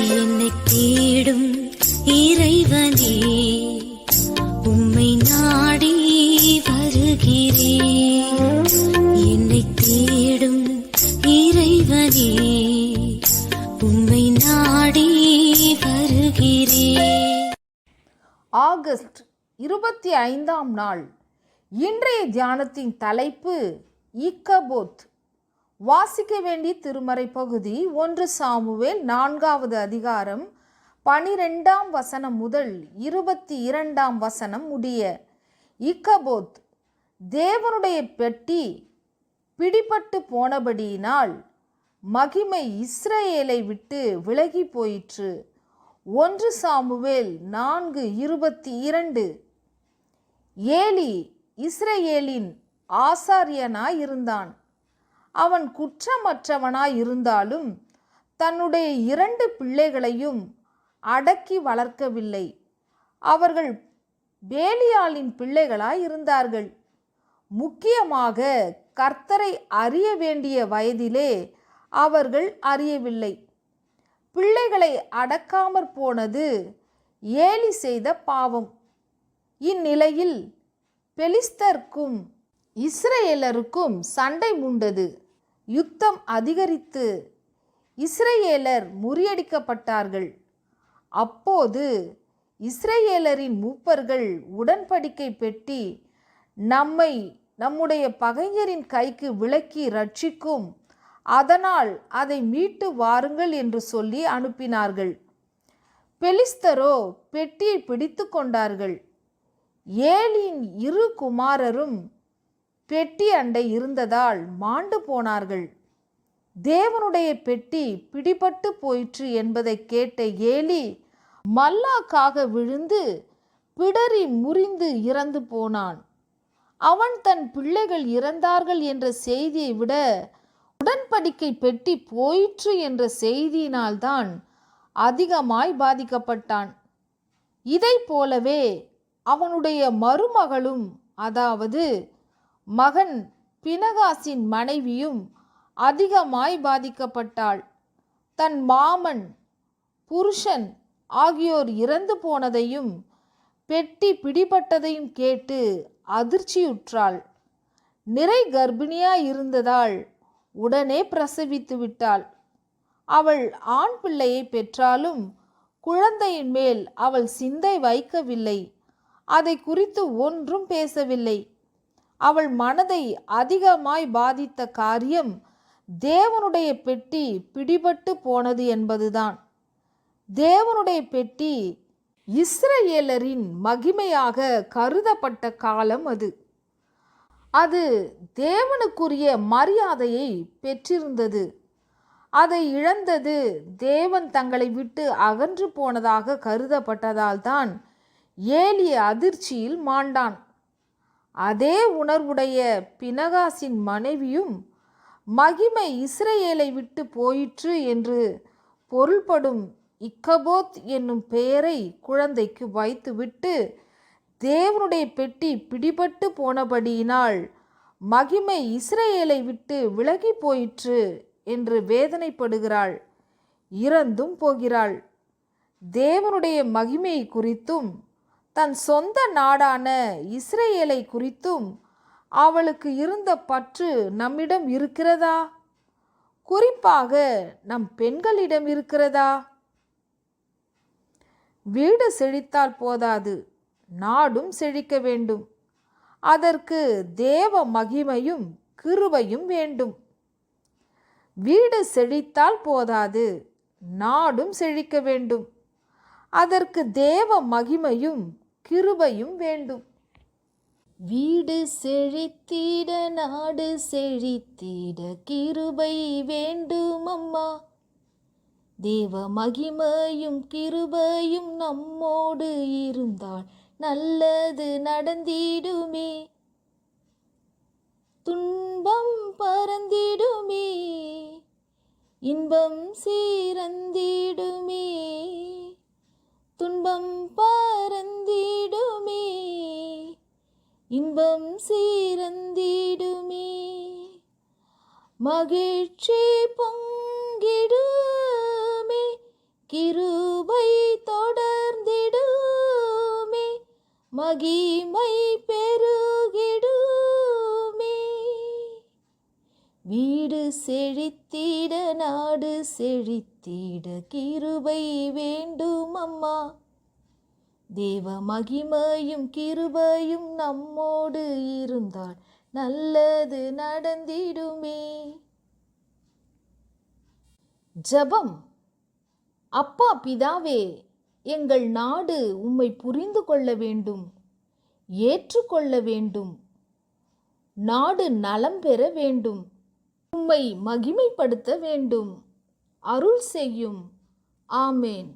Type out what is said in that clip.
என்னை தேடும் இறைவனே, உம்மை நாடி வருகிறேன். என்னை தேடும் இறைவனே, உம்மை நாடி வருகிறேன். ஆகஸ்ட் 25ஆம் நாள். இன்றைய தியானத்தின் தலைப்பு இக்கபோத். வாசிக்க வேண்டிய திருமறை பகுதி 1 சாமுவேல் 4வது அதிகாரம் 12ஆம் வசனம் முதல் 22ஆம் வசனம் முடிய. இக்கபோத், தேவனுடைய பெட்டி பிடிபட்டு போனபடியினால் மகிமை இஸ்ரவேலை விட்டு விலகி போயிற்று. 1 சாமுவேல் 4:22. ஏலி இஸ்ரவேலின் ஆசாரியனாயிருந்தான். அவன் குற்றமற்றவனாயிருந்தாலும் தன்னுடைய 2 பிள்ளைகளையும் அடக்கி வளர்க்கவில்லை. அவர்கள் பேலியாளின் பிள்ளைகளாயிருந்தார்கள். முக்கியமாக கர்த்தரை அறிய வேண்டிய வயதிலே அவர்கள் அறியவில்லை. பிள்ளைகளை அடக்காமற் போனது ஏலி செய்த பாவம். இந்நிலையில் பெலிஸ்தருக்கும் இஸ்ரவேலருக்கும் சண்டை மூண்டது. யுத்தம் அதிகரித்து இஸ்ரவேலர் முறியடிக்கப்பட்டார்கள். அப்போது இஸ்ரவேலரின் மூப்பர்கள் உடன்படிக்கை பெட்டி நம்முடைய பகைஞரின் கைக்கு விலக்கி ரட்சிக்கும், அதனால் அதை மீட்டு வாருங்கள் என்று சொல்லி அனுப்பினார்கள். பெலிஸ்தரோ பெட்டியை பிடித்து கொண்டார்கள். ஏலியின் 2 குமாரரும் பெட்டி அண்டை இருந்ததால் மாண்டு போனார்கள். தேவனுடைய பெட்டி பிடிபட்டு போயிற்று என்பதை கேட்ட ஏலி மல்லாக்காக விழுந்து பிடரி முறிந்து இறந்து போனான். அவன் தன் பிள்ளைகள் இறந்தார்கள் என்ற செய்தியை விட உடன்படிக்கை பெட்டி போயிற்று என்ற செய்தியினால்தான் அதிகமாய் பாதிக்கப்பட்டான். இதை போலவே அவனுடைய மருமகளும், அதாவது மகன் பினகாசின் மனைவியும் அதிகமாய் பாதிக்கப்பட்டாள். தன் மாமன், புருஷன் ஆகியோர் இறந்து போனதையும் பெட்டி பிடிபட்டதையும் கேட்டு அதிர்ச்சியுற்றாள். நிறை கர்ப்பிணியாய் இருந்ததால் உடனே பிரசவித்து விட்டாள். அவள் ஆண் பிள்ளையை பெற்றாலும் குழந்தையின் மேல் அவள் சிந்தை வைக்கவில்லை. அதை குறித்து ஒன்றும் பேசவில்லை. அவள் மனதை அதிகமாய் பாதித்த காரியம் தேவனுடைய பெட்டி பிடிபட்டு போனது என்பதுதான். தேவனுடைய பெட்டி இஸ்ரவேலரின் மகிமையாக கருதப்பட்ட காலம் அது. அது தேவனுக்குரிய மரியாதையை பெற்றிருந்தது. அதை இழந்தது தேவன் தங்களை விட்டு அகன்று போனதாக கருதப்பட்டதால் தான் ஏலி அதிர்ச்சியில் மாண்டான். அதே உணர்வுடைய பினகாசின் மனைவியும் மகிமை இஸ்ரவேலை விட்டு போயிற்று என்று பொருள்படும் இக்கபோத் என்னும் பெயரை குழந்தைக்கு வைத்துவிட்டு தேவனுடைய பெட்டி பிடிபட்டு போனபடியினால் மகிமை இஸ்ரவேலை விட்டு விலகி போயிற்று என்று வேதனைப்படுகிறாள். இறந்தும் போகிறாள். தேவனுடைய மகிமை குறித்தும் தன் சொந்த நாடான இஸ்ரவேலை குறித்தும் அவளுக்கு இருந்த பற்று நம்மிடம் இருக்கிறதா? குறிப்பாக நம் பெண்களிடம் இருக்கிறதா? வீடு செழித்தால் போதாது, நாடும் செழிக்க வேண்டும். அதற்கு தேவ மகிமையும் கிருபையும் வேண்டும். வீடு செழித்தால் போதாது, நாடும் செழிக்க வேண்டும். அதற்கு தேவ மகிமையும் கிருபையும் வேண்டும். வீடு செழித்திட, நாடு செழித்திட கிருபை வேண்டும் அம்மா. தேவ மகிமையும் கிருபையும் நம்மோடு இருந்தால் நல்லது நடந்திடுமே. துன்பம் பறந்திடுமே, இன்பம் சீரந்திடுமே. துன்பம் பறந்திடுமே, இன்பம் சீரந்திடுமே. மகிழ்ச்சி பொங்கிடுமே, கிருபை தொடர்ந்திடுமே, மகிமை பெருகிடுமே. வீடு செழித்திட நாடு செழித்திட கிருபை வேண்டும் அம்மா. தேவ மகிமையும் கிருபையும் நம்மோடு இருந்தால் நல்லது நடந்திடுமே. ஜெபம். அப்பா பிதாவே, எங்கள் நாடு உம்மை புரிந்து கொள்ள வேண்டும், ஏற்றுக்கொள்ள வேண்டும். நாடு நலம் பெற வேண்டும், உம்மை மகிமைப்படுத்த வேண்டும். அருள் செய்யும். ஆமேன்.